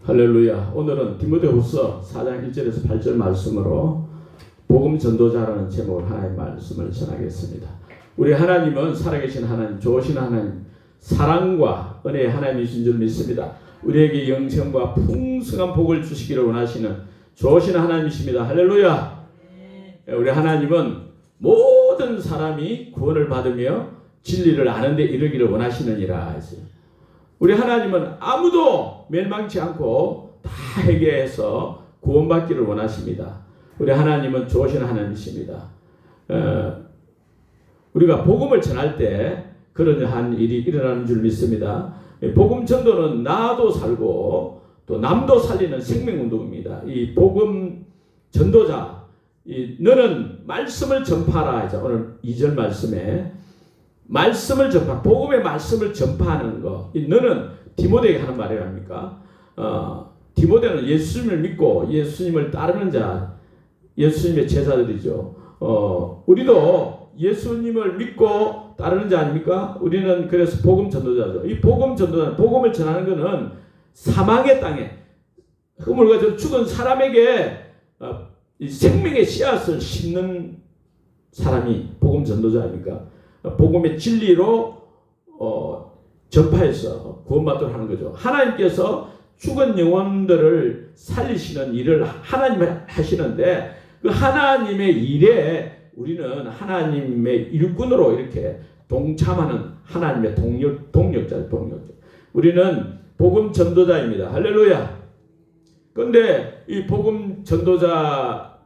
할렐루야. 오늘은 디모데후서 4장 1절에서 8절 말씀으로 복음 전도자라는 제목으로 하나님의 말씀을 전하겠습니다. 우리 하나님은 살아계신 하나님, 좋으신 하나님, 사랑과 은혜의 하나님이신 줄 믿습니다. 우리에게 영생과 풍성한 복을 주시기를 원하시는 좋으신 하나님이십니다. 할렐루야. 우리 하나님은 모든 사람이 구원을 받으며 진리를 아는 데 이르기를 원하시느니라. 우리 하나님은 아무도 멸망치 않고 다 회개해서 구원받기를 원하십니다. 우리 하나님은 좋으신 하나님이십니다. 우리가 복음을 전할 때 그러한 일이 일어나는 줄 믿습니다. 복음 전도는 나도 살고 또 남도 살리는 생명운동입니다. 이 복음 전도자, 너는 말씀을 전파하라. 오늘 2절 말씀에 말씀을 전파, 복음의 말씀을 전파하는 거. 너는 디모데에게 하는 말이 아닙니까? 디모데는 예수님을 믿고 예수님을 따르는 자, 예수님의 제자들이죠. 우리도 예수님을 믿고 따르는 자 아닙니까? 우리는 그래서 복음 전도자죠. 이 복음 전도자는, 복음을 전하는 것은 사망의 땅에 흐물과 죽은 사람에게 생명의 씨앗을 심는 사람이 복음 전도자 아닙니까? 복음의 진리로 전파해서 구원받도록 하는 거죠. 하나님께서 죽은 영혼들을 살리시는 일을 하나님이 하시는데 그 하나님의 일에 우리는 하나님의 일꾼으로 이렇게 동참하는 하나님의 동력자. 우리는 복음 전도자입니다. 할렐루야. 그런데 이 복음 전도자라는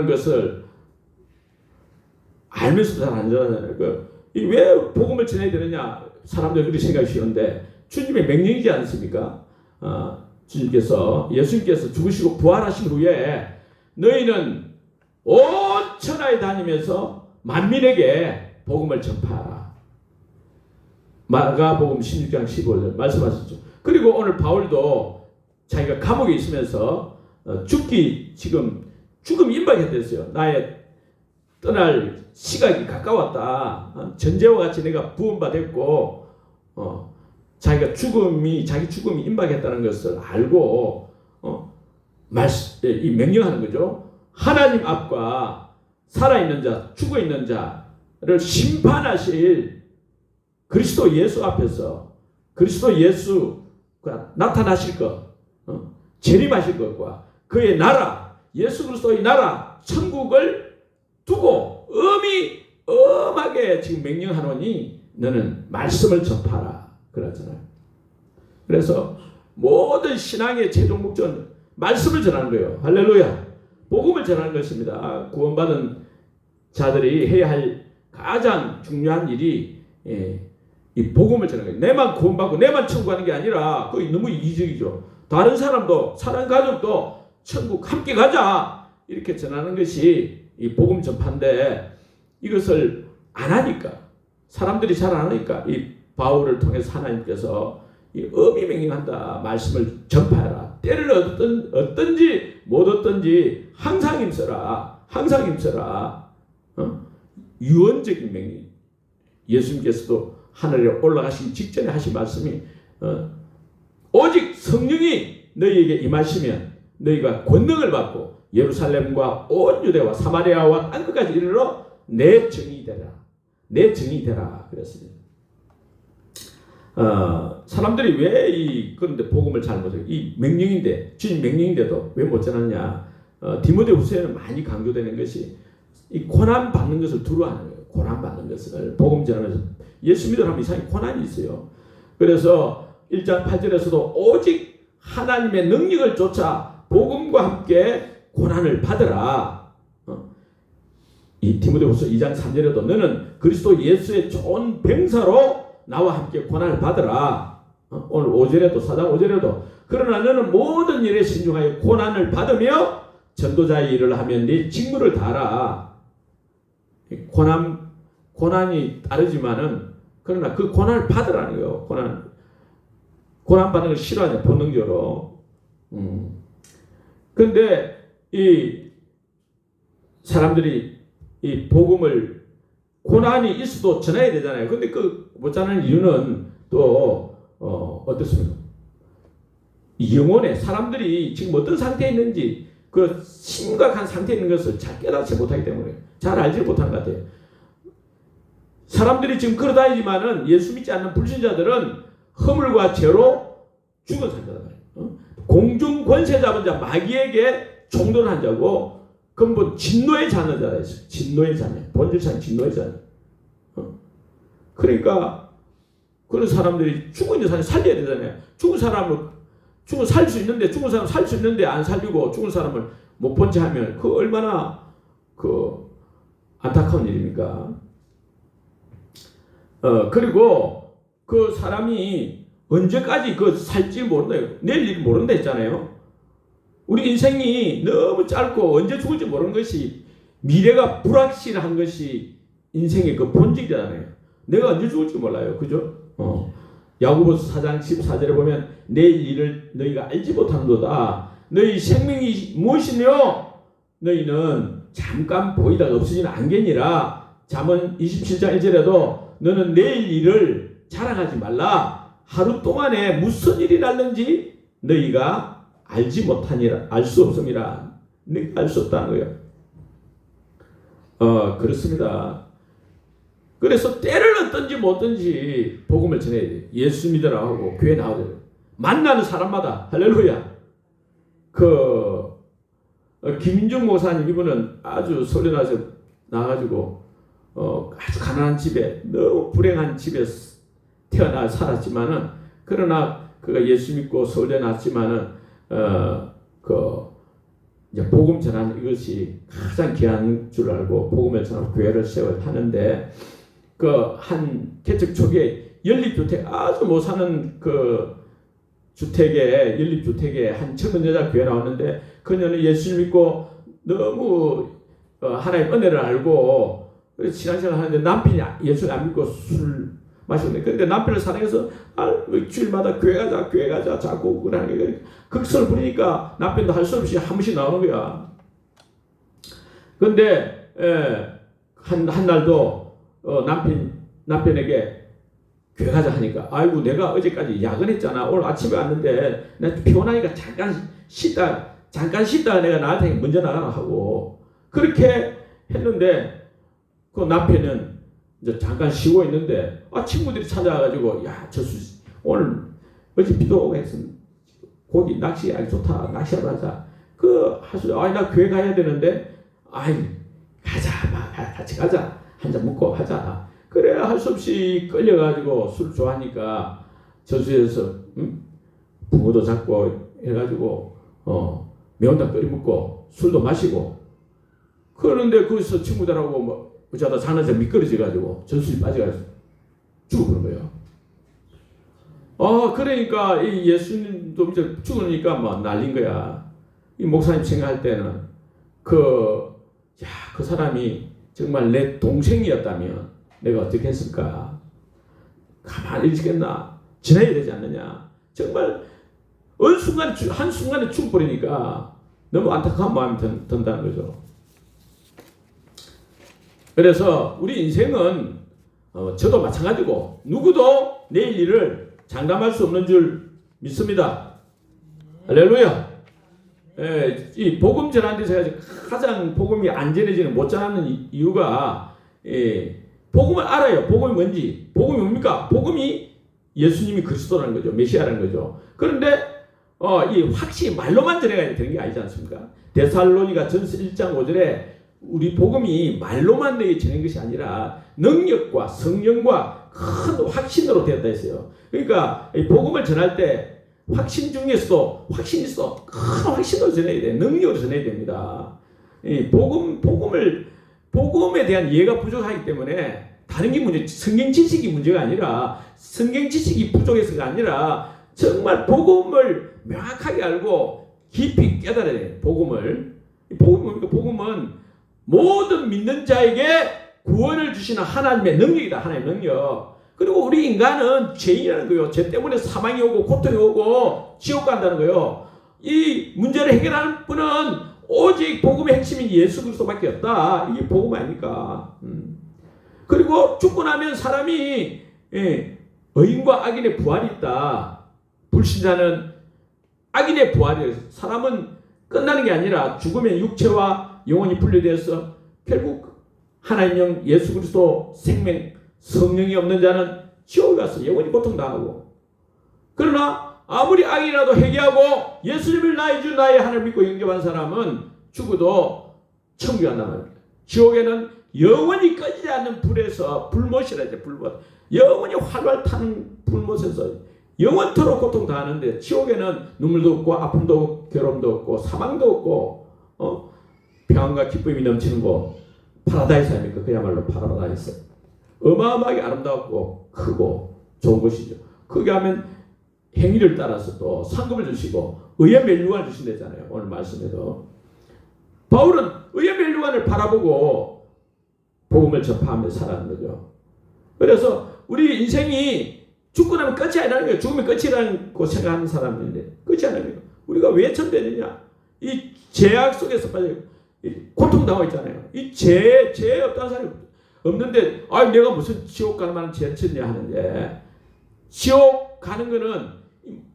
것을 알면서도 잘 안 전하잖아요. 왜 복음을 전해야 되느냐? 사람들이 그렇게 생각이 쉬운데 주님의 명령이지 않습니까? 예수님께서 죽으시고 부활하신 후에 너희는 온 천하에 다니면서 만민에게 복음을 전파하라. 마가복음 16장 15절 말씀하셨죠. 그리고 오늘 바울도 자기가 감옥에 있으면서 죽음 임박했댔어요. 나의 떠날 시각이 가까웠다. 전제와 같이 내가 부원받았고 자기 죽음이 임박했다는 것을 알고 이 명령하는 거죠. 하나님 앞과 살아있는 자, 죽어있는 자를 심판하실 그리스도 예수 앞에서 그리스도 예수가 나타나실 것, 재림하실 것과 그의 나라, 예수 그리스도의 나라, 천국을 두고 엄하게 지금 명령하노니 너는 말씀을 전파하라 그러잖아요. 그래서 모든 신앙의 최종 목적은 말씀을 전하는 거예요. 할렐루야. 복음을 전하는 것입니다. 구원받은 자들이 해야 할 가장 중요한 일이 이 복음을 전하는 거예요. 내만 구원받고 내만 천국 가는 게 아니라 그게 너무 이기적이죠. 다른 사람도, 사람 가족도 천국 함께 가자 이렇게 전하는 것이 이 복음 전파인데 이것을 안 하니까 사람들이 잘 안 하니까 이 바울을 통해서 하나님께서 이 엄히 명령한다. 말씀을 전파해라. 때를 얻든지 못 얻든지 항상 힘써라. 항상 힘써라. 유언적인 명령. 예수님께서도 하늘에 올라가시기 직전에 하신 말씀이 오직 성령이 너희에게 임하시면 너희가 권능을 받고 예루살렘과 온 유대와 사마리아와 땅끝까지 이르러 내 정이 되라. 내 정이 되라. 그랬습니다. 사람들이 왜 그런데 복음을 잘 못해요? 이 명령인데, 주님 명령인데도 왜 못 전하냐? 디모데후서에는 많이 강조되는 것이 이 고난 받는 것을 두려워하는 거예요. 고난 받는 것을 복음 전하면서 예수 믿으라면 이상하게 고난이 있어요. 그래서 1장 8절에서도 오직 하나님의 능력을 쫓아 복음과 함께 고난을 받으라. 이 디모데후서 2장 3절에도 너는 그리스도 예수의 좋은 병사로 나와 함께 고난을 받으라. 오늘 5절에도 4장 5절에도 그러나 너는 모든 일에 신중하여 고난을 받으며 전도자의 일을 하면 네 직무를 다하라. 고난이 따르지만은 그러나 그 고난을 받으라는 거예요. 고난 받는 걸 싫어하냐 본능적으로. 그런데 이 사람들이 이 복음을 고난이 있어도 전해야 되잖아요. 근데 그 못 전하는 이유는 또 어떻습니까? 이 영혼에 사람들이 지금 어떤 상태에 있는지 그 심각한 상태에 있는 것을 잘 깨닫지 못하기 때문에 잘 알지 못한 것 같아요. 사람들이 지금 걸어다니지만은 예수 믿지 않는 불신자들은 허물과 죄로 죽은 상태다. 공중 권세 잡은 자 마귀에게 종도한 자고 근본 진노의 자는 자다 했어요. 진노의 자녀. 본질상 진노의 자녀. 그러니까 그런 사람들이 죽은 사람을 살려야 되잖아요. 죽은 살 수 있는데 죽은 사람 살 수 있는데 안 살리고 죽은 사람을 못 본 채 하면 그 얼마나 그 안타까운 일입니까? 그리고 그 사람이 언제까지 그 살지 모른다. 내일 일 모른다 했잖아요. 우리 인생이 너무 짧고 언제 죽을지 모르는 것이 미래가 불확실한 것이 인생의 그 본질이잖아요. 내가 언제 죽을지 몰라요. 그죠? 야고보서 4장 14절에 보면 내일 일을 너희가 알지 못하는도다. 너희 생명이 무엇이며 너희는 잠깐 보이다가 없어지는 안개니라. 잠언 27장 1절에도 너는 내일 일을 자랑하지 말라. 하루 동안에 무슨 일이 날는지 너희가 알지 못하니라. 알 수 없음이라. 너희가 알 수 없다는 거예요. 그렇습니다. 그래서 때를 얻든지 못든지 복음을 전해야 돼요. 예수 믿으라 하고 교회 나와야 돼요. 만나는 사람마다 할렐루야. 김인중 목사님 이분은 아주 서울에 나가지고 아주 가난한 집에 너무 불행한 집에 태어나 살았지만은 그러나 그가 예수 믿고 서울에 났지만은 이제 복음 전하는 이것이 가장 귀한 줄 알고 복음을 전하고 교회를 세워야 하는데 한 개척 초기에 연립주택 아주 못 사는 연립주택에 한 청년 여자 교회 나왔는데 그녀는 예수를 믿고 너무 하나님의 은혜를 알고 신앙생활 하는데 남편이 예수를 안 믿고 술 마셨는데 그런데 남편을 사랑해서 주일마다 교회 가자 자꾸 그러는 게 극성을 부리니까 남편도 할 수 없이 한 번씩 나오는 거야. 그런데 한 날도 남편에게 교회 가자 하니까 아이고 내가 어제까지 야근했잖아. 오늘 아침에 왔는데 내가 피곤하니까 잠깐 쉬다가 내가 나한테 먼저 나가라 하고 그렇게 했는데 그 남편은 이제 잠깐 쉬고 있는데 친구들이 찾아와가지고 야 저수 오늘 어제 비도 오고 했어. 고기 낚시 아주 좋다. 낚시하러 가자. 하수 나 교회 가야 되는데 가자 같이 가자. 한잔 먹고 하자. 그래 할 수 없이 끌려가지고 술 좋아하니까 저수에서 붕어도 잡고 해가지고 매운탕 끓여 먹고 술도 마시고 그러는데 거기서 친구들하고 어쩌다 장난쳐 미끄러져가지고 저수에 빠져가지고 죽어버린 거예요. 그러니까 이 예수님도 이제 죽으니까 난린 거야. 이 목사님 생각할 때는 그 사람이 정말 내 동생이었다면 내가 어떻게 했을까? 가만히 있겠나? 지나야 되지 않느냐? 정말 한순간에 죽어버리니까 너무 안타까운 마음이 든다는 거죠. 그래서 우리 인생은 저도 마찬가지고 누구도 내일 일을 장담할 수 없는 줄 믿습니다. 할렐루야. 이 복음 전하는 데서 가장 복음이 안 전해지는 못 전하는 이유가 복음을 알아요. 복음이 뭔지. 복음이 뭡니까? 복음이 예수님이 그리스도라는 거죠. 메시아라는 거죠. 그런데 이 확실히 말로만 전해야 되는 게 아니지 않습니까? 데살로니가 전서 1장 5절에 우리 복음이 말로만 내게 전한 것이 아니라 능력과 성령과 큰 확신으로 되었다 했어요. 그러니까 이 복음을 전할 때 확신 중에서도 확신이 있어. 큰 확신으로 전해야 돼. 능력으로 전해야 됩니다. 이 복음에 대한 이해가 부족하기 때문에 다른 게 문제, 성경 지식이 문제가 아니라 성경 지식이 부족해서가 아니라 정말 복음을 명확하게 알고 깊이 깨달아야 돼. 복음이 뭡니까? 복음은 모든 믿는 자에게 구원을 주시는 하나님의 능력이다. 하나님의 능력. 그리고 우리 인간은 죄인이라는 거예요. 죄 때문에 사망이 오고 고통이 오고 지옥 간다는 거예요. 이 문제를 해결하는 분은 오직 복음의 핵심인 예수 그리스도밖에 없다. 이게 복음 아닙니까? 그리고 죽고 나면 사람이 의인과 악인의 부활이 있다. 불신자는 악인의 부활이 사람은 끝나는 게 아니라 죽으면 육체와 영혼이 분리되어서 결국 하나님 영 예수 그리스도 생명 성령이 없는 자는 지옥에 가서 영원히 고통당하고, 그러나 아무리 악이라도 회개하고 예수님을 나의 주 나의 하나님을 믿고 영접한 사람은 죽어도 천국에 간단 말입니다. 지옥에는 영원히 꺼지지 않는 불에서, 불못이라 하죠. 불못. 영원히 활활 타는 불못에서 영원토록 고통당하는데, 지옥에는 눈물도 없고 아픔도 없고 괴로움도 없고 사망도 없고 평안과 기쁨이 넘치는 곳, 파라다이스 아닙니까? 그야말로 파라다이스. 어마어마하게 아름답고 크고 좋은 곳이죠. 거기 하면 행위를 따라서 또 상급을 주시고 의의 멸류관을 주신다잖아요. 오늘 말씀에도 바울은 의의 멸류관을 바라보고 복음을 전파하며 살아가는 거죠. 그래서 우리 인생이 죽고 나면 끝이 아니라는 거예요. 죽으면 끝이라고 생각하는 사람인데 끝이 아니에요. 우리가 왜 천대느냐? 이 죄악 속에서 빠져 고통당하고 있잖아요. 이 죄에 없다는 사람이 없는데, 내가 무슨 지옥 갈 만한 죄를 짓냐 하는데, 지옥 가는 거는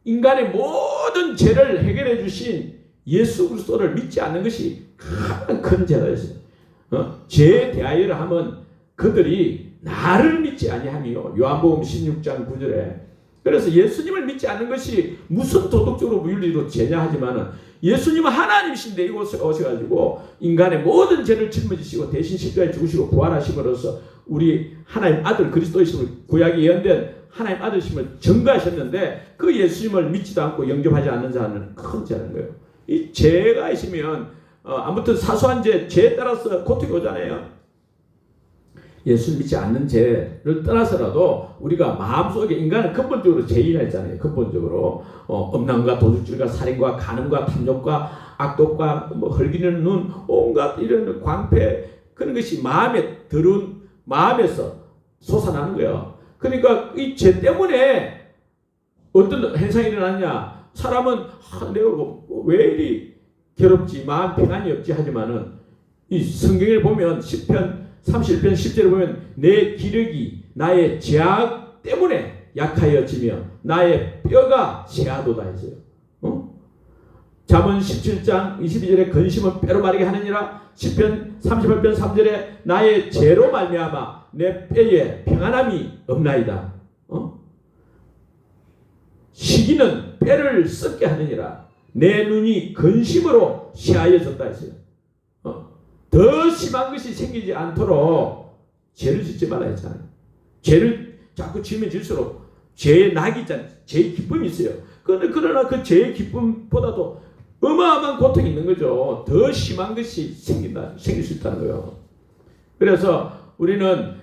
인간의 모든 죄를 해결해 주신 예수 그리스도를 믿지 않는 것이 가장 큰 죄다 했어요. 죄에 대하여를 하면 그들이 나를 믿지 아니하며, 요한복음 16장 9절에. 그래서 예수님을 믿지 않는 것이 무슨 도덕적으로 윤리로 죄냐 하지만은, 예수님은 하나님이신데 이곳에 오셔가지고 인간의 모든 죄를 짊어지시고 대신 십자가에 죽으시고 부활하심으로써 우리 하나님 아들 그리스도이심을, 구약에 예언된 하나님 아들이심을 증거하셨는데, 그 예수님을 믿지도 않고 영접하지 않는 자는 큰 죄라는 거예요. 이 죄가 있으면 아무튼 사소한 죄에 따라서 고통이 오잖아요. 예수를 믿지 않는 죄를 떠나서라도 우리가 마음속에, 인간은 근본적으로 죄인이라 했잖아요. 근본적으로 음란과 도둑질과 살인과 간음과 탐욕과 악독과 헐기는 눈, 온갖 이런 광패, 그런 것이 마음에 들은, 마음에서 솟아나는 거예요. 그러니까 이 죄 때문에 어떤 현상이 일어나냐? 사람은 내가 왜 이리 괴롭지, 마음 평안이 없지 하지만은, 이 성경을 보면 10편 31편 10절을 보면 내 기력이 나의 죄악 때문에 약하여지며 나의 뼈가 쇠하도다 했어요. 잠언 17장 22절에 근심은 뼈로 마르게 하느니라. 10편 38편 3절에 나의 죄로 말미암아 내 뼈에 평안함이 없나이다. 시기는 뼈를 썩게 하느니라. 내 눈이 근심으로 쇠하여졌다 했어요. 더 심한 것이 생기지 않도록 죄를 짓지 말라 했잖아요. 죄를 자꾸 지으면 질수록 죄의 낙이 있잖아요. 죄의 기쁨이 있어요. 그러나 그 죄의 기쁨보다도 어마어마한 고통이 있는 거죠. 더 심한 것이 생길 수 있다는 거예요. 그래서 우리는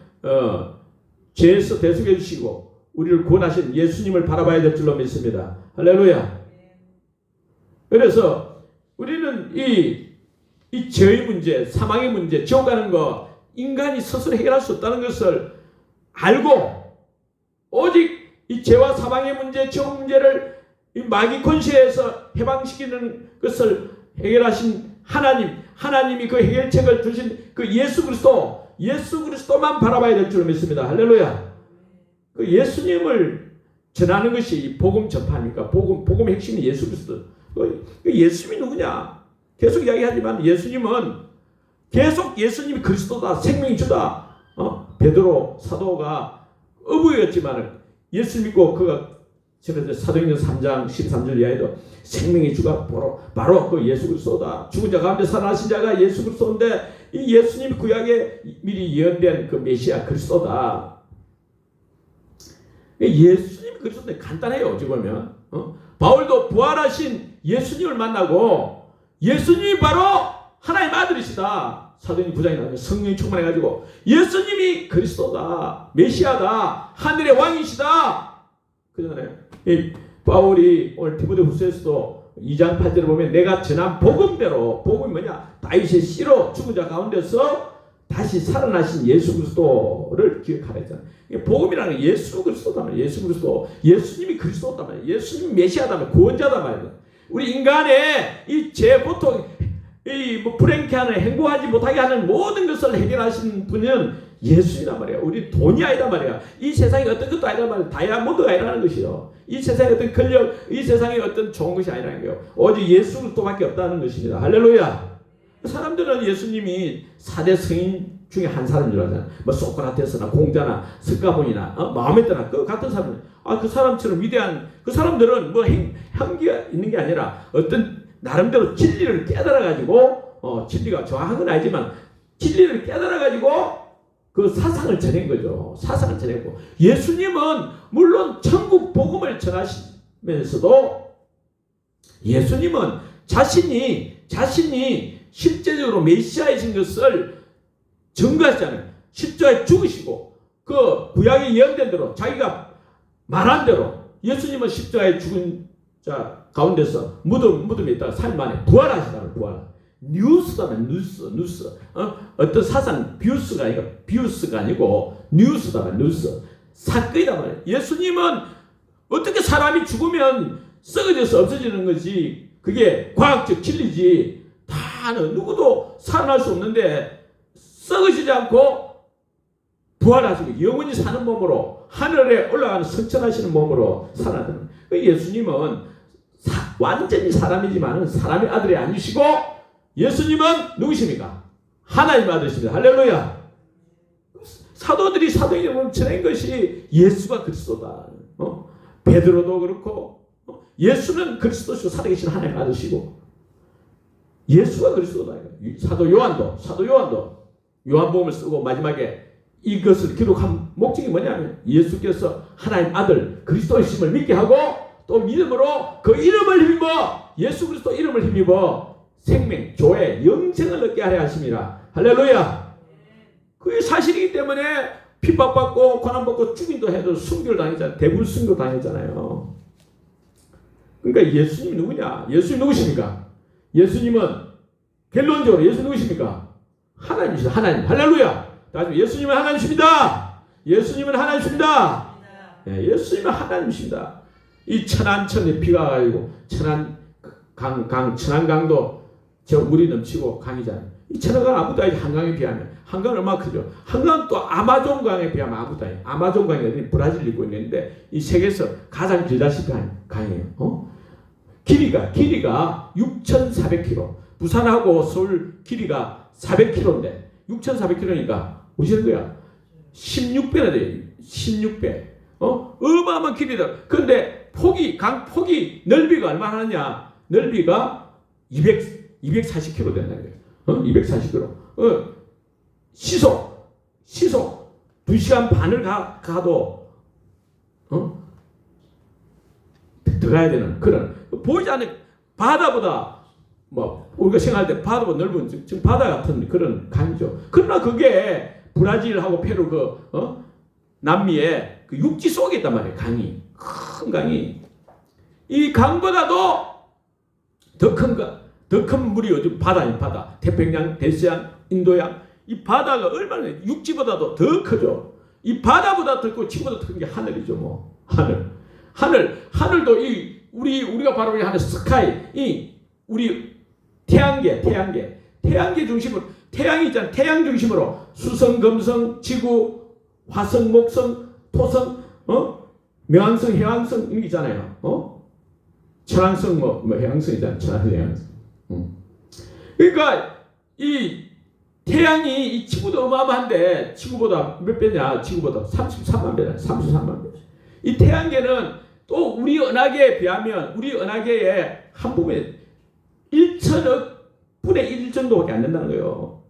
죄에서 대속해 주시고 우리를 구원하신 예수님을 바라봐야 될 줄로 믿습니다. 할렐루야. 그래서 우리는 이 죄의 문제, 사망의 문제, 지옥 가는 거 인간이 스스로 해결할 수 없다는 것을 알고, 오직 이 죄와 사망의 문제, 지옥 문제를 이 마귀 권세에서 해방시키는 것을 해결하신 하나님이 그 해결책을 주신 그 예수 그리스도만 바라봐야 될 줄 믿습니다. 할렐루야. 그 예수님을 전하는 것이 복음 전파입니까? 복음의 핵심이 예수 그리스도. 그 예수님이 누구냐? 계속 이야기하지만 예수님이 그리스도다, 생명이 주다. 베드로 사도가 어부였지만 예수 믿고 그가 사도행전 3장 13절 이하에도 생명의 주가 바로 그 예수 그리스도다. 죽은 자 가운데 살아나신 자가 예수 그리스도인데, 이 예수님 구약에 미리 예언된 그 메시아 그리스도다. 예수님이 그리스도인데 간단해요. 어찌 보면 바울도 부활하신 예수님을 만나고, 예수님이 바로 하나님 아들이시다. 사도행전 9장에 나오면 성령이 충만해가지고 예수님이 그리스도다, 메시아다, 하늘의 왕이시다. 그잖아요. 바울이 오늘 디모데후서에서도 2장 8절을 보면 내가 전한 복음대로, 복음이 뭐냐? 다윗의 씨로 죽은 자 가운데서 다시 살아나신 예수 그리스도를 기억하라 했잖아요. 복음이라는 게 예수 그리스도다 말이에요. 예수 그리스도, 예수님이 그리스도다 말이에요. 예수님이 메시아다 말이에요. 구원자다 말이에요. 우리 인간의 이 죄, 고통, 불행케 하는, 행복하지 못하게 하는 모든 것을 해결하신 분은 예수이란 말이야. 우리 돈이 아니다 말이야. 이 세상에 어떤 것도 아니란 말이야. 다이아몬드가 아니라는 것이요. 이 세상에 어떤 권력, 이 세상에 어떤 좋은 것이 아니라는 거예요. 오직 예수 그리스도밖에 없다는 것입니다. 할렐루야. 사람들은 예수님이 4대 성인 중에 한 사람인 줄 알잖아. 뭐 소크라테스나 공자나 스가본이나 마호메트나 그 같은 사람. 그 사람처럼 위대한 그 사람들은 뭐 향기가 있는 게 아니라 어떤 나름대로 진리를 깨달아 가지고 진리가 정확한 건 아니지만 진리를 깨달아 가지고 그 사상을 전한 거죠. 사상을 전했고 예수님은 물론 천국 복음을 전하시면서도 예수님은 자신이 실제적으로 메시아이신 것을 증거하시잖아요. 십자가에 죽으시고 그 구약에 예언된 대로 자기가 말한 대로 예수님은 십자가에 죽은 자 가운데서 무덤에 있다가 3일 만에 부활하시다는 부활. 뉴스다면 뉴스. 어떤 사상 비우스가 아니고 뉴스다면 뉴스. 사건이다 말이에요. 예수님은 어떻게 사람이 죽으면 썩어져서 없어지는 것이 그게 과학적 진리지. 다는 누구도 살아날 수 없는데 썩어지지 않고 부활하시고 영원히 사는 몸으로 하늘에 올라가는 성천하시는 몸으로 살아나는 예수님은 완전히 사람이지만 사람의 아들이 아니시고 예수님은 누구십니까? 하나님의 아들이십니다. 할렐루야. 사도들이 사도행전을 전한 것이 예수가 그리스도다. 베드로도 그렇고 예수는 그리스도시고 살아계신 하나님의 아들이시고 예수가 그리스도다. 사도 요한도 요한복음을 쓰고 마지막에 이것을 기록한 목적이 뭐냐면 예수께서 하나님 아들 그리스도이심을 믿게 하고 또 믿음으로 그 이름을 힘입어 예수 그리스도 이름을 힘입어 생명, 조회, 영생을 얻게 하려 하심이라. 할렐루야. 그게 사실이기 때문에 핍박받고 고난받고 죽임도 해도 순교를 당했잖아요. 대부분 순교 당했잖아요. 그러니까 예수님이 누구냐? 예수님 누구십니까? 예수님은 결론적으로 예수 누구십니까? 하나님이시다. 하나님. 할렐루야. 예수님은 하나님이십니다. 예수님은 하나님이십니다. 네, 예수님은 하나님이십니다. 이 천안천에 비가 가지고 천안강도 저 물이 넘치고 강이잖아요. 이 천안강 아무도 아니지. 한강에 비하면 한강은 얼마나 크죠. 한강은 또 아마존강에 비하면 아무도 아니에요. 아마존강이 어디 브라질 있고 있는데 이 세계에서 가장 길다시피 강이에요. 길이가 6,400km. 부산하고 서울 길이가 400km인데 6,400km니까 보시는 거야. 16배나 돼요. 16배. 어마어마한 길이다. 그런데 강폭이 넓이가 얼마나 하느냐? 넓이가 240km 된다는 거예요. 240km. 시속 2시간 반을 가도 들어가야 되는 그런 보이지 않는 바다보다 뭐 우리가 생각할 때 바다보다 넓은 지금 바다 같은 그런 강이죠. 그러나 그게 브라질하고 페루 남미의 그 육지 속에 있단 말이에요. 강이 큰 강이 이 강보다도 더 큰 물이 요즘 바다 태평양, 대서양, 인도양 이 바다가 얼마나 육지보다도 더 크죠. 이 바다보다 더 크고 지구보다 더 큰 게 하늘이죠. 뭐 하늘도 우리가 바로 하는 스카이 우리 태양계 중심으로 태양이 있잖아요. 태양 중심으로 수성, 금성, 지구, 화성, 목성, 토성, 명왕성, 해왕성 이런 게 있잖아요. 천왕성 뭐 해왕성이잖아요. 천왕성, 해왕성. 그러니까 이 태양이 이 지구도 어마어마한데 지구보다 몇 배냐? 지구보다 33만 배다. 33만 배. 이 태양계는 또 우리 은하계에 비하면 우리 은하계의 한 부분에 1천억 분의 1 정도밖에 안 된다는 거예요.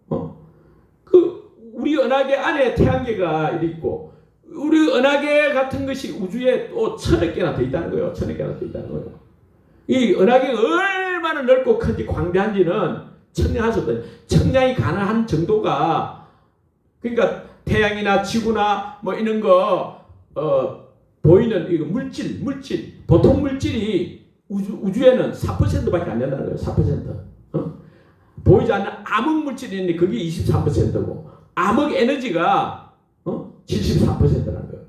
그 우리 은하계 안에 태양계가 있고 우리 은하계 같은 것이 우주에 또 1000억 개나 돼 있다는 거예요. 1000억 개나 돼 있다는 거예요. 이 은하계가 얼마나 넓고 큰지 광대한지는 측량이 가능한 정도가 그러니까 태양이나 지구나 뭐 이런 거 보이는 이거 물질 보통 물질이 우주에는 4%밖에 안 된다는 거예요. 4%. 보이지 않는 암흑 물질이 있는데 그게 23%고 암흑 에너지가 74%라는 거예요.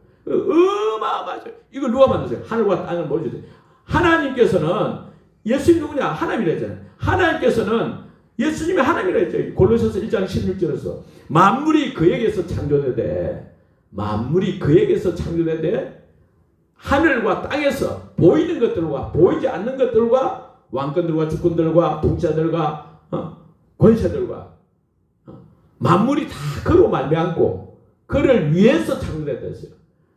어마어마하죠. 이걸 누가 만드세요? 하늘과 땅을 모르죠. 하나님께서는 예수님 누구냐? 하나님이라 했잖아요. 하나님께서는 예수님이 하나님이라 했죠. 골로새서 1장 16절에서 만물이 그에게서 창조되되 만물이 그에게서 창조되되 하늘과 땅에서 보이는 것들과 보이지 않는 것들과 왕권들과 주권들과 통치자들과 권세들과 만물이 다 그로 말미암고 그를 위해서 창조됐다 했어요.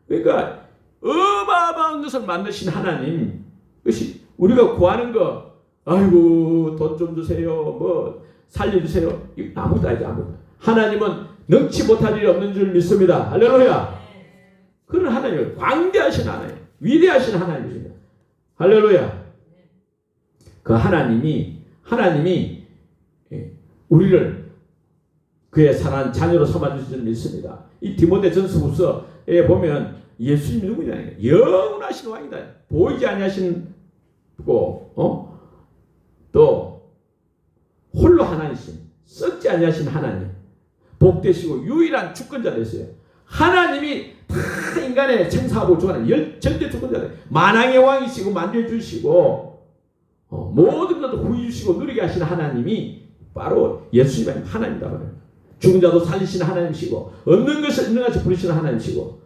그러니까 어마어마한 것을 만드신 하나님, 그것이 우리가 구하는 거, 아이고 돈 좀 주세요, 뭐 살려주세요, 이거 아무것도 아니지. 아무것도. 하나님은 능치 못할 일이 없는 줄 믿습니다. 할렐루야. 그런 하나님, 광대하신 하나님, 위대하신 하나님이십니다. 할렐루야. 그 하나님이 우리를 그의 사랑하는 자녀로 삼아주실 줄 믿습니다. 이 디모데전서후서에 보면 예수님이 누구냐? 영원하신 왕이다. 보이지 아니하신 또 홀로 하나이신, 썩지 아니하신 하나님, 복되시고 유일한 주권자 되세요. 하나님이 다 인간의 생사하고 주관하는 절대 주권자, 만왕의 왕이시고 만주해 주시고 모든 것을 후히 주시고 누리게 하시는 하나님이 바로 예수님의 하나님이다 말이에요. 죽은 자도 살리시는 하나님이시고 없는 것을 있는 같이 부르시는 하나님이시고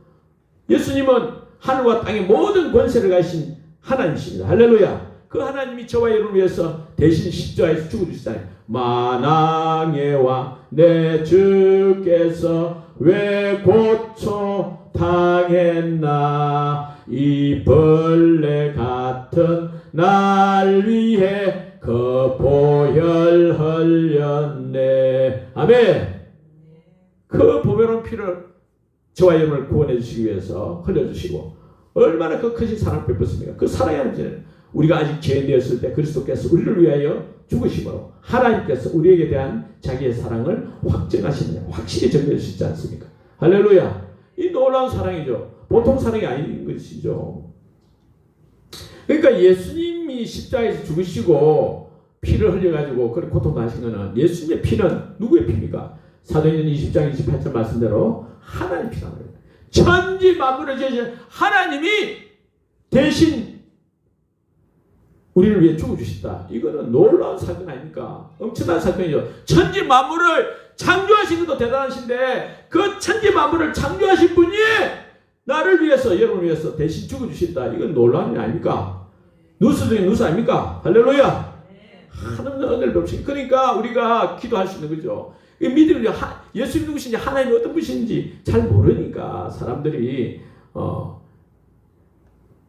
예수님은 하늘과 땅의 모든 권세를 가신 하나님이십니다. 할렐루야. 그 하나님이 저와 여러분을 위해서 대신 십자가에서 죽어주시다니, 만왕의 왕 내 주께서 왜 고초 당했나, 이 벌레 같은 날 위해 그 보혈 흘렸네. 아멘. 그 보배로운 피를 저와 여러분을 구원해 주시기 위해서 흘려주시고 얼마나 그 크신 사랑을 베풀었습니까? 그 사랑의 문제는 우리가 아직 죄인 되었을 때 그리스도께서 우리를 위하여 죽으심으로 하나님께서 우리에게 대한 자기의 사랑을 확증하시느냐, 확실히 전해 주시지 않습니까? 할렐루야. 이 놀라운 사랑이죠. 보통 사랑이 아닌 것이죠. 그러니까 예수님이 십자가에서 죽으시고 피를 흘려가지고 그런 고통당하신 것은, 예수님의 피는 누구의 피입니까? 사도행전 20장 28절 말씀대로 하나님 피라는 거예요. 천지 만물을 지으신 하나님이 대신 우리를 위해 죽어주셨다. 이거는 놀라운 사건 아닙니까? 엄청난 사건이죠. 천지 만물을 창조하신 것도 대단하신데 그 천지 만물을 창조하신 분이 나를 위해서, 여러분을 위해서 대신 죽어주셨다. 이건 놀라운 일 아닙니까? 누수 중에 누수 아닙니까? 할렐루야. 하나님의 은혜를 베푸시니까. 그러니까 우리가 기도할 수 있는 거죠. 믿음이 예수님이 누구신지, 하나님이 어떤 분이신지 잘 모르니까 사람들이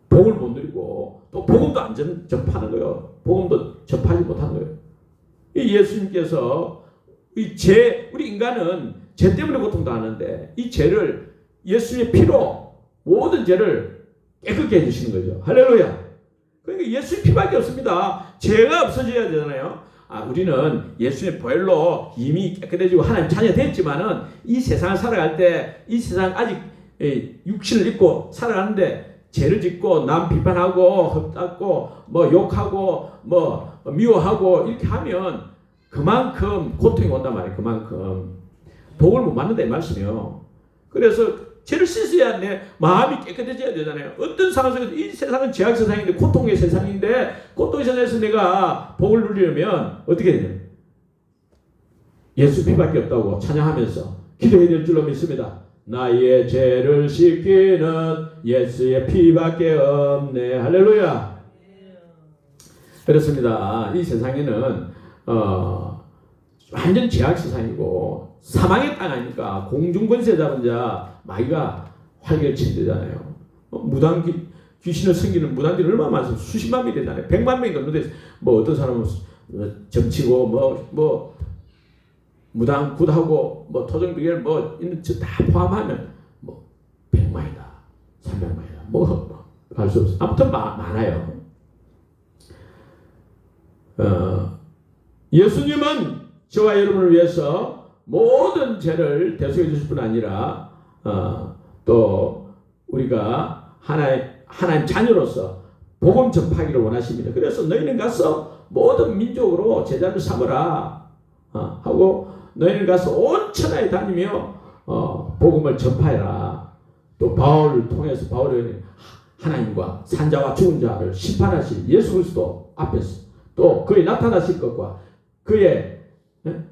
복을 못 누리고 또 복음도 안 접하는 거예요. 복음도 접하지 못하는 거예요. 이 예수님께서 우리 인간은 죄 때문에 고통당하는데 이 죄를 예수님의 피로 모든 죄를 깨끗게 해주시는 거죠. 할렐루야. 그러니까 예수님 피밖에 없습니다. 죄가 없어져야 되잖아요. 우리는 예수님의 보혈로 이미 깨끗해지고 하나님 자녀 됐지만은 이 세상을 살아갈 때, 이 세상 아직 육신을 입고 살아가는데 죄를 짓고 남 비판하고 헛닦고 뭐 욕하고 뭐 미워하고 이렇게 하면 그만큼 고통이 온단 말이에요. 그만큼 복을 못 받는다 이 말씀이요. 그래서 죄를 씻어야 내 마음이 깨끗해져야 되잖아요. 어떤 상황 속에서 이 세상은 죄악 세상인데, 고통의 세상인데, 고통의 세상에서 내가 복을 누리려면 어떻게 되냐? 예수 피밖에 없다고 찬양하면서 기도해야 될 줄로 믿습니다. 나의 죄를 씻기는 예수의 피밖에 없네. 할렐루야. 그렇습니다. 이 세상에는 완전 죄악 세상이고 사망의 땅 아니까 공중권세 잡은 자 마귀가 활개를 친대잖아요. 무당 귀신을 섬기는 무당들이 얼마나 많습니까? 수십만 명이 되잖아요. 100만 명이 넘는데 뭐 어떤 사람은 점치고 뭐 무당 굿하고 뭐 토종비결 뭐 있는 저 다 포함하면 뭐 100만이다, 300만이다, 뭐 할 수 없어. 아무튼 많아요. 예수님은 저와 여러분을 위해서 모든 죄를 대속해 주실 뿐 아니라 또 우리가 하나님 자녀로서 복음 전파하기를 원하십니다. 그래서 너희는 가서 모든 민족으로 제자를 삼으라 하고, 너희는 가서 온 천하에 다니며 복음을 전파해라. 또 바울을 통해서 바울이 하나님과 산자와 죽은 자를 심판하실 예수 그리스도 앞에서 또 그의 나타나실 것과 그의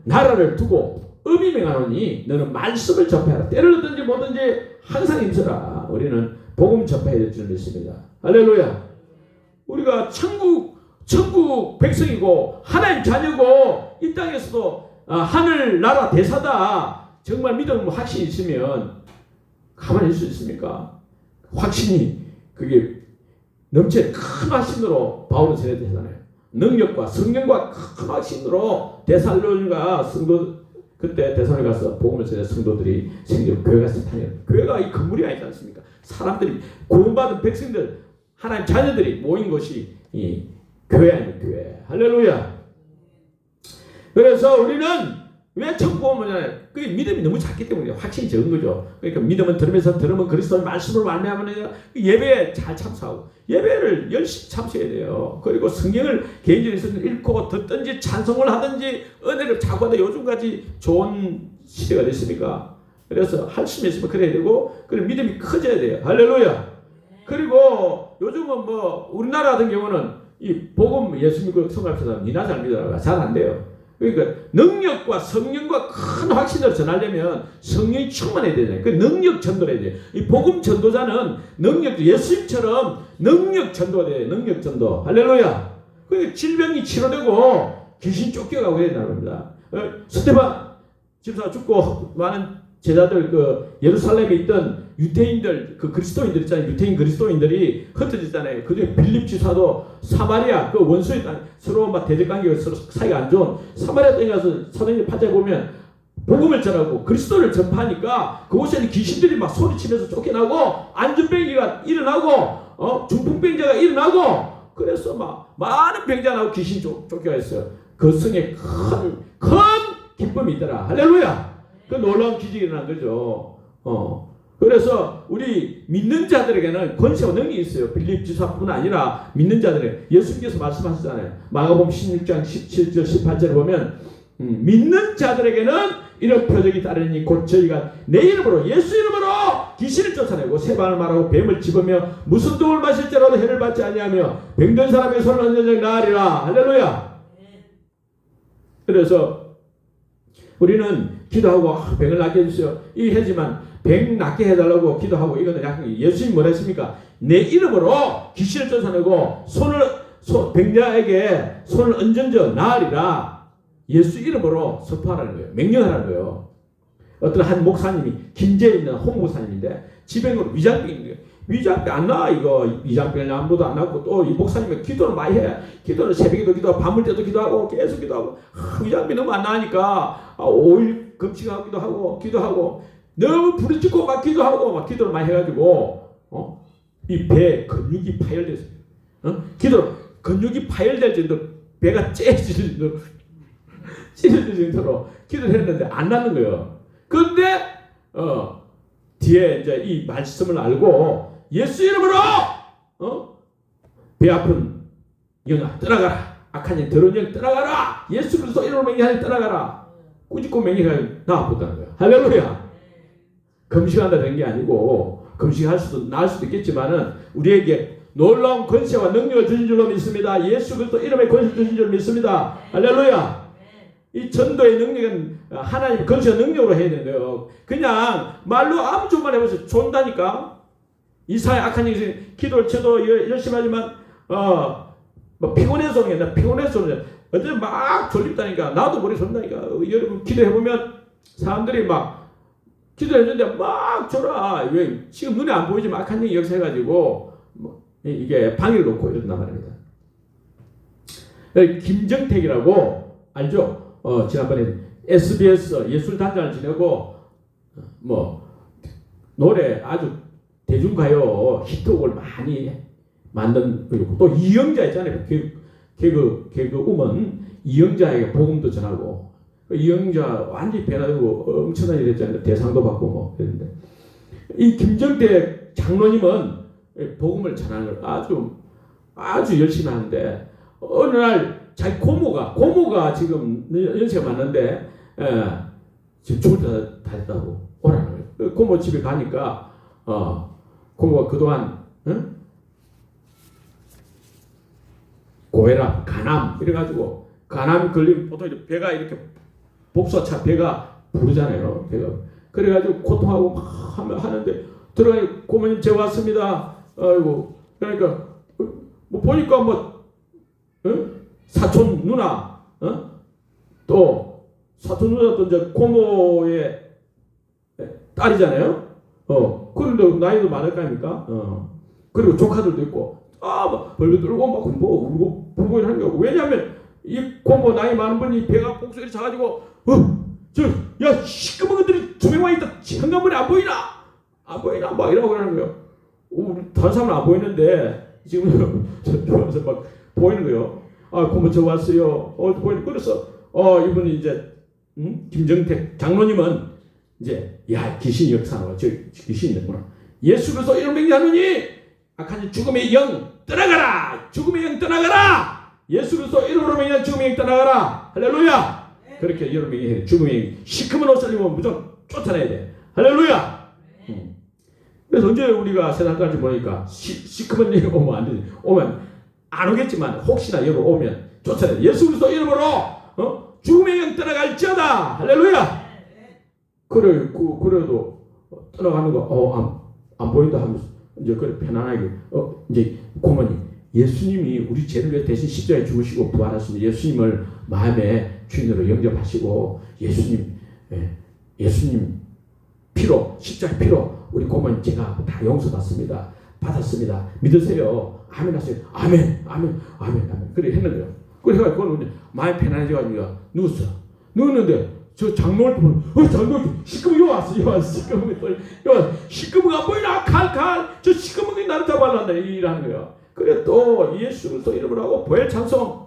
나라를 두고 음이 명하노니 너는 말씀을 접해라. 때를 얻든지 뭐든지 항상 힘써라. 우리는 복음 접해야 될 줄 믿습니다. 할렐루야. 우리가 천국 백성이고 하나님 자녀고 이 땅에서도 하늘 나라 대사다. 정말 믿음 확신이 있으면 가만히 있을 수 있습니까? 확신이 그게 넘치는 큰 확신으로 바울은 전해드렸잖아요. 능력과 성령과 큰 확신으로 데살로니가 성도 그때 데살로니가 가서 복음을 전해 성도들이 생기고 교회가 세상이에요. 교회가 이 건물이 아니지 않습니까? 사람들이 구원받은 백성들 하나님 자녀들이 모인 것이 이 교회 아닌 교회. 할렐루야. 그래서 우리는 왜 천국 오면요? 그게 믿음이 너무 작기 때문에 확신이 적은 거죠. 그러니까 믿음은 들으면서 들으면 그리스도의 말씀을 말미암으면 예배에 잘 참석하고 예배를 열심히 참석해야 돼요. 그리고 성경을 개인적으로 읽고 듣든지 찬송을 하든지 은혜를 자고하다 요즘까지 좋은 시대가 됐습니까? 그래서 할 수 있으면 그래야 되고 그리고 믿음이 커져야 돼요. 할렐루야. 그리고 요즘은 뭐 우리나라 같은 경우는 이 복음 예수 믿고 성갑시다 니나 잘 믿어라 잘 안 돼요. 그러니까 능력과 성령과 큰 확신을 전하려면 성령이 충만해야 되잖아요. 그 능력 전도를 해야 돼요. 이 복음 전도자는 능력, 예수님처럼 능력 전도가 돼요. 능력 전도. 할렐루야. 그러니까 질병이 치료되고 귀신 쫓겨가고 해야 된다는 겁니다. 스테반 집사가 죽고 많은 제자들 그 예루살렘에 있던 유대인들 그 그리스도인들 있잖아요. 유대인 그리스도인들이 흩어졌잖아요. 그중에 빌립 지사도 사마리아 그 원수에 서로 막 대적 관계가 서로 사이가 안 좋은 사마리아 땅에 가서 사도행전 8장에 보면 복음을 전하고 그리스도를 전파하니까 그곳에는 귀신들이 막 소리치면서 쫓겨나고 안전병기가 일어나고 중풍병자가 일어나고 그래서 막 많은 병자나고 귀신 쫓겨가 있어요. 그 성에 큰 기쁨이 있더라. 할렐루야. 그 놀라운 기적이 일어난 거죠. 그래서 우리 믿는 자들에게는 권세와 능력이 있어요. 빌립 지사뿐 아니라 믿는 자들에게 예수님께서 말씀하셨잖아요. 마가복음 16장 17절 18절을 보면 믿는 자들에게는 이런 표적이 따르니 곧 저희가 내 이름으로 예수 이름으로 귀신을 쫓아내고 새방을 말하고 뱀을 집으며 무슨 독을 마실지라도 해를 받지 아니하며 병든 사람의 손을 얹는 자가 나으리라. 할렐루야. 그래서 우리는 기도하고 병을 낫게 해주세요. 이 하지만 병 낫게 해달라고 기도하고 이거는 약간 예수님이 뭐라 했습니까? 내 이름으로 귀신을 쫓아내고 병자에게 손을 얹은 나으리라. 예수 이름으로 선포하라는 거예요. 명령하라는 거예요. 어떤 한 목사님이 김제에 있는 홍 목사님인데 지병으로 위장병이 있는 거예요. 위장병 안 나 이거 위장병이 아무도 안 낫고 또 이 목사님은 기도를 많이 해. 기도를 새벽에도 기도하고 밤물 때도 기도하고 계속 기도하고 위장병이 너무 안 나니까 5일 금식하기도 하고 기도하고 너무 부르짖고 막 기도하고 막 기도를 많이 해가지고 이 배 근육이 파열됐어요. 기도 근육이 파열될 정도로 배가 째질 정도로 기도를 했는데 안 낫는 거예요. 그런데 뒤에 이제 이 말씀을 알고 예수 이름으로 배 아픈 영아 떠나가라. 악한 영 더러운 영 떠나가라. 예수 그리스도 이름으로 명령하니 떠나가라. 꾸짖고 명령하니 나아붙다는 거야. 할렐루야. 금식한다 된 게 아니고 금식할 수도 나을 수도 있겠지만은 우리에게 놀라운 권세와 능력을 주신 줄로 믿습니다. 예수 그리스도 이름의 권세를 주신 줄로 믿습니다. 할렐루야. 이 전도의 능력은 하나님 권세와 능력으로 해야 되는데요. 그냥 말로 아무 좋은 말 해보세요. 좋다니까. 이사야 악한 영이 기도를 쳐도 열심히 하지만 뭐 피곤해서 그런 게 아니라 피곤해서 그런 게 어때 막 졸립다니까. 나도 머리 존다니까. 여러분 기도해보면 사람들이 막 기도해주는데 막 졸아. 왜 지금 눈에 안 보이지만 악한 영이 역사해가지고 뭐 이게 방해를 놓고 이런단 말입니다. 김정택이라고 알죠? 지난번에 SBS 예술단장을 지내고 뭐 노래 아주 대중가요 히트곡을 많이 만든 그리고 또 이영자 있잖아요. 개그우먼 이영자에게 복음도 전하고 이영자 완전히 변화되고 엄청난 일을 했잖아요. 대상도 받고 뭐 그랬는데 이 김정태 장로님은 복음을 전하는 걸 아주 열심히 하는데 어느 날 자기 고모가 지금 연세가 많은데 지금 죽을 때 다 됐다고 오라는 거예요. 고모 집에 가니까 고모가 그동안 고혈압, 간암 이래가지고 간암 걸리면 보통 배가 이렇게 복수차 배가 부르잖아요. 배가. 그래가지고 고통하고 막 하는데 들어가니 고모님 제가 왔습니다. 아이고 그러니까 뭐 보니까 뭐 사촌 누나 또 사촌 누나 또 이제 고모의 딸이잖아요. 그런데 나이도 많을 거 아닙니까? 그리고 조카들도 있고 막 벌벌 떨고 막 뭐 울고 불고 하는 거고. 왜냐하면 이 고모 나이 많은 분이 배가 복수에 차가지고 야 시꺼먼 것들이 두 명만 있다. 현관문에 안 보이나? 안 보이나? 막 이러고 그러는 거예요. 다른 사람은 안 보이는데 지금 저면서 막 보이는 거예요. 고모 저 왔어요. 보이는. 그래서 이분이 이제 김정택 장로님은 이제 야 귀신이 역사하고 저 귀신이 있구나. 예수 그리스도 이름 맹세하느니 악한 죽음의 영 떠나가라. 죽음의 영 떠나가라. 예수 그리스도 이름으로 맹세한 죽음의 영 떠나가라. 할렐루야. 그렇게 여러분 맹세해. 죽음의 영 시커먼 옷을 입으면 무조건 쫓아내야 돼. 할렐루야. 그래서 언제 우리가 세상 사람들 보니까 시커먼 일 오면 안 되지. 오면 안 오겠지만 혹시나 여러분 오면 쫓아내. 예수 그리스도 이름으로 죽음의 영 떠나갈지어다. 할렐루야. 그래도 떠나가는 거 안 보인다 하면서 이제 그래 편안하게 이제 고모님 예수님이 우리 죄를 위해 대신 십자가에 죽으시고 부활하신 예수님을 마음의 주인으로 영접하시고 예수님 피로 십자가 피로 우리 고모님 제가 다 용서받습니다. 받았습니다. 믿으세요. 아멘 하세요. 아멘. 그래 했는데요. 그래가지고 그거는 마음이 편안해져가지고 누웠는데 저 장로를 보면 장로님 시꺼먼 왔어. 시꺼먼 안 보이나? 칼 저 시꺼먼 게 나를 잡아놨다 이라는 거예요. 그래 또 예수 그리스도 이름으로 하고 보혈 찬송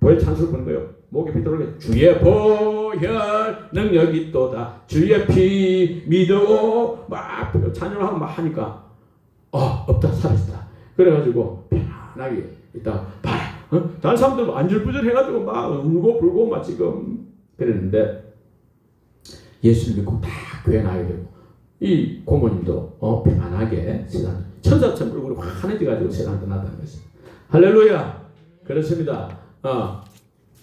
보혈 찬송을 부르는 거예요. 목에 비도록 주의 보혈 능력이 있도다. 주의 피 믿어 막 찬양을 하고 막 하니까 없다 사라졌다. 그래가지고 편안하게 있다 봐라. 다른 사람들 안절부절 해가지고 막 울고 불고 막 지금 그랬는데 예수를 믿고 다 교회 나가게 되고 이 고모님도 평안하게 세상 천사처럼 얼굴이 환해져가지고 세상 떠났다는 것입니다. 할렐루야. 그렇습니다.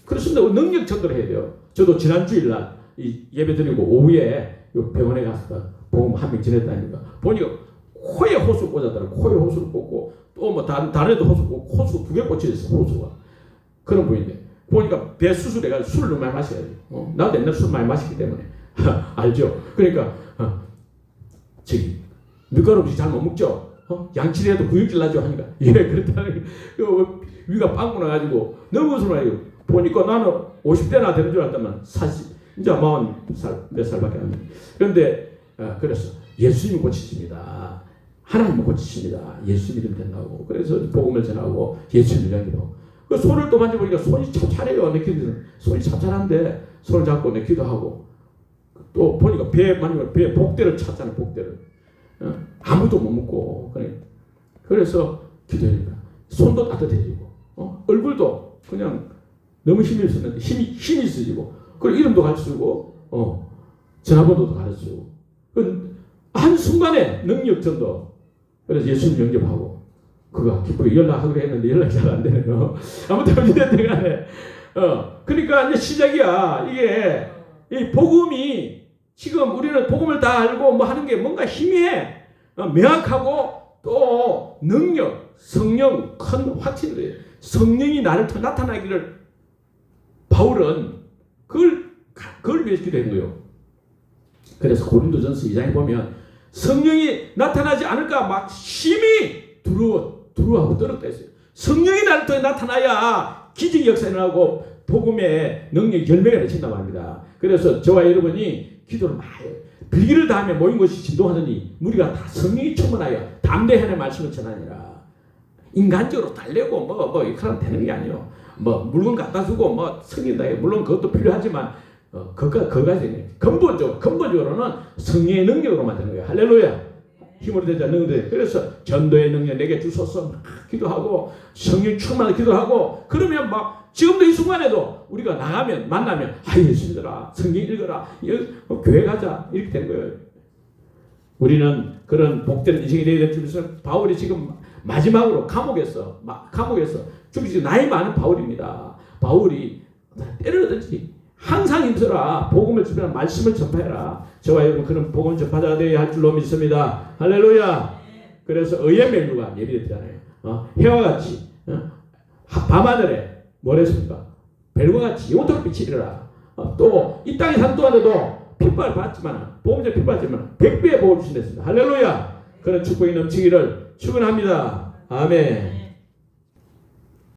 그렇습니다. 능력 전도를 해야 돼요. 저도 지난 주일날 이 예배 드리고 오후에 병원에 가서 복음 한 명 전했다니까 보니까 코에 호수 꽂았더라고요. 코에 호수를 꽂고 또 뭐 다른 애도 호수 꽂고 호수 2개 꽂혀있어. 호수가 그런 분인데 보니까 배 수술해가지고 술을 너무 많이 마셔야 돼요. 나도 옛날 술 많이 마시기 때문에 알죠. 그러니까 밀가루 음식 잘 못 먹죠. 양치를 해도 구역질 나죠 하니까 그렇다는 위가 빵꾸 나가지고 너무 술을 마시고 보니까 나는 50대나 되는 줄 알았더만 40 이제 40살 몇 살밖에 안 돼. 그런데 그래서 예수님이 고치십니다. 하나님은 고치십니다. 예수 믿으면 된다고. 그래서 복음을 전하고 예수님을 연기하고 그 손을 또 만져보니까 손이 찹찹해요. 내 기도는 손이 찹찹한데 손을 잡고 내 기도하고 또 보니까 배에 만지면 배에 복대를 찼잖아요. 복대를 아무도 못 먹고 그래서 기도하니까 손도 따뜻해지고 얼굴도 그냥 너무 힘이 있었는데 힘이 있어지고 그리고 이름도 가르치고 전화번호도 가르치고 한 순간에 능력 전도. 그래서 예수님 영접하고 그가 기쁘게 연락하기로 했는데 연락이 잘 안 되네요. 아무튼 어찌됐든 간에 그러니까 이제 시작이야. 이게 이 복음이 지금 우리는 복음을 다 알고 뭐 하는 게 뭔가 희미해. 명확하고 또 능력, 성령 큰 확신을 해요. 성령이 나를 통해 나타나기를 바울은 그걸 위해서 기도한 거예요. 그래서 고린도전서 2장에 보면 성령이 나타나지 않을까 막 심히 두려워하고 떨었다 했어요. 성령이 나를 통해 나타나야 기적의 역사가 일어나고 복음의 능력이 열매가 맺힌다고 합니다. 그래서 저와 여러분이 기도를 많이 해요. 빌기를 다하며 모인 것이 진동하더니 무리가 다 성령이 충만하여 담대하는 말씀을 전하니라. 인간적으로 달래고 뭐 이렇게 되는 게 아니에요. 뭐 물건 갖다 주고 뭐 성인다. 물론 그것도 필요하지만 그거까지 근본적으로는 성령의 능력으로만 되는 거예요. 할렐루야. 힘으로 되지 않는 건데 그래서 전도의 능력 내게 주소서 막 기도하고 성령 충만하게 기도하고 그러면 막 지금도 이 순간에도 우리가 나가면 만나면 예수 믿어라 성경 읽어라 교회 가자 이렇게 되는 거예요. 우리는 그런 복된 인생이 되어야 될 줄에서 바울이 지금 마지막으로 감옥에서 죽기 나이 많은 바울입니다. 바울이 때려든지 항상 힘써라. 복음을 전하라. 말씀을 전파해라. 저와 여러분 그런 복음 전파자가 되어야 할 줄로 믿습니다. 할렐루야. 그래서 의의 멜루가 예비됐잖아요. 해와 같이 밤하늘에 뭐랬습니까? 별과 같이 영원토록 비치리라. 또 이 땅에 산 동안에도 핍박을 받지만 복음적 핍박을 받지만 100배의 복을 주신댔습니다. 할렐루야. 그런 축복이 넘치기를 축원합니다. 아멘.